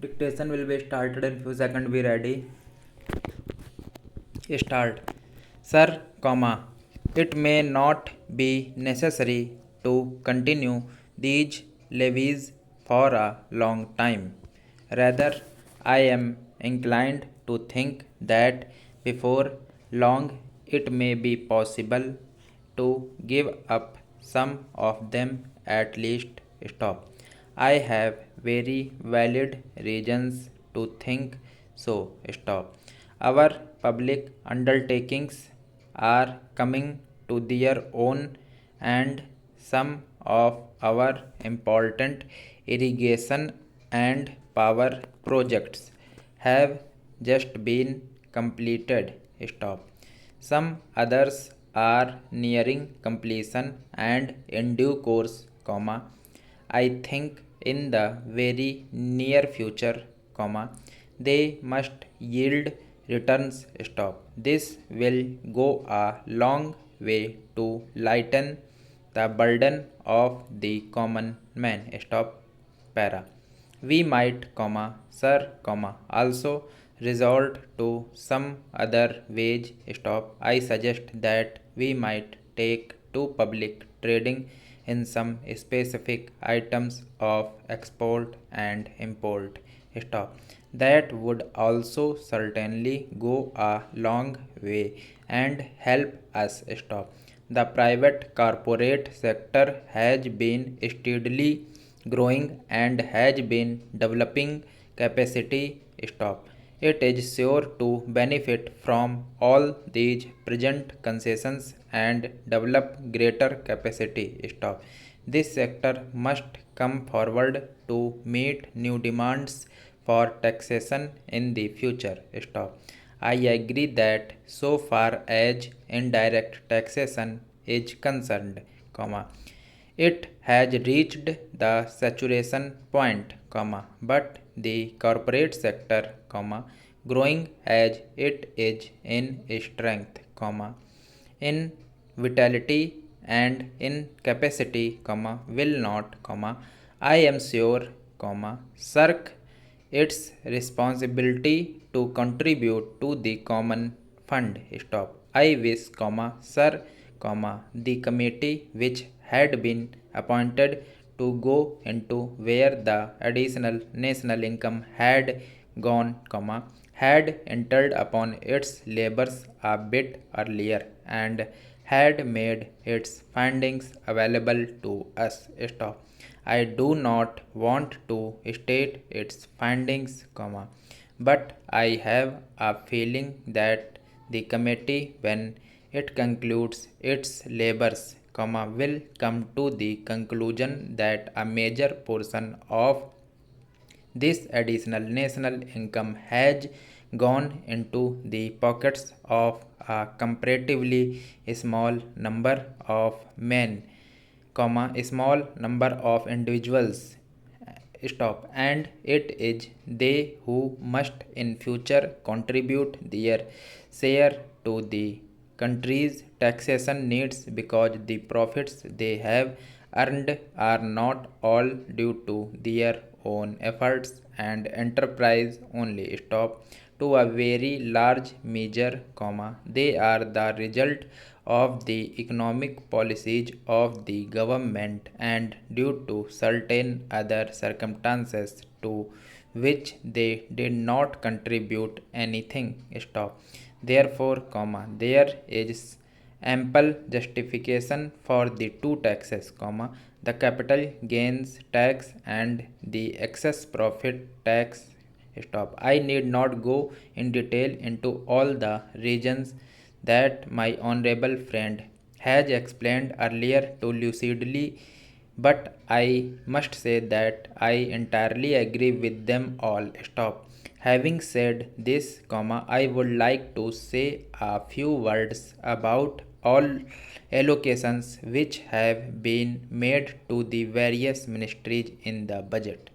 Dictation will be started in few seconds. Be ready. Start. Sir, comma. It may not be necessary to continue these levies for a long time. Rather, I am inclined to think that before long it may be possible to give up some of them at least. Stop. I have very valid reasons to think so. Stop. Our public undertakings are coming to their own, and some of our important irrigation and power projects have just been completed. Stop. Some others are nearing completion and in due course, comma, I think in the very near future, comma, they must yield returns. Stop. This will go a long way to lighten the burden of the common man. Stop. Para. We might, comma, sir, comma, also resort to some other wage. Stop. I suggest that we might take to public trading in some specific items of export and import. Stop. That would also certainly go a long way and help us. Stop. The private corporate sector has been steadily growing and has been developing capacity. Stop. It is sure to benefit from all these present concessions and develop greater capacity. Stop. This sector must come forward to meet new demands for taxation in the future. Stop. I agree that so far as indirect taxation is concerned, comma, it has reached the saturation point, comma, but the corporate sector, comma, growing as it is in strength, comma, in vitality and in capacity, comma, will not, comma, I am sure, comma, shirk its responsibility to contribute to the common fund. Stop. I wish, comma, sir, comma, the committee which had been appointed to go into where the additional national income had gone, comma, had entered upon its labors a bit earlier and had made its findings available to us. Stop. I do not want to state its findings, comma, but I have a feeling that the committee, when it concludes its labors, comma, will come to the conclusion that a major portion of this additional national income has gone into the pockets of a comparatively small number of men, comma, small number of individuals. Stop. And it is they who must in future contribute their share to the country's taxation needs because the profits they have earned are not all due to their own efforts and enterprise only. Stop. To a very large measure, comma, they are the result of the economic policies of the government and due to certain other circumstances to which they did not contribute anything. Stop. Therefore, comma, there is ample justification for the two taxes, comma, the capital gains tax and the excess profit tax. Stop. I need not go in detail into all the reasons that my honorable friend has explained earlier too lucidly, but I must say that I entirely agree with them all. Stop. Having said this, comma, I would like to say a few words about all allocations which have been made to the various ministries in the budget.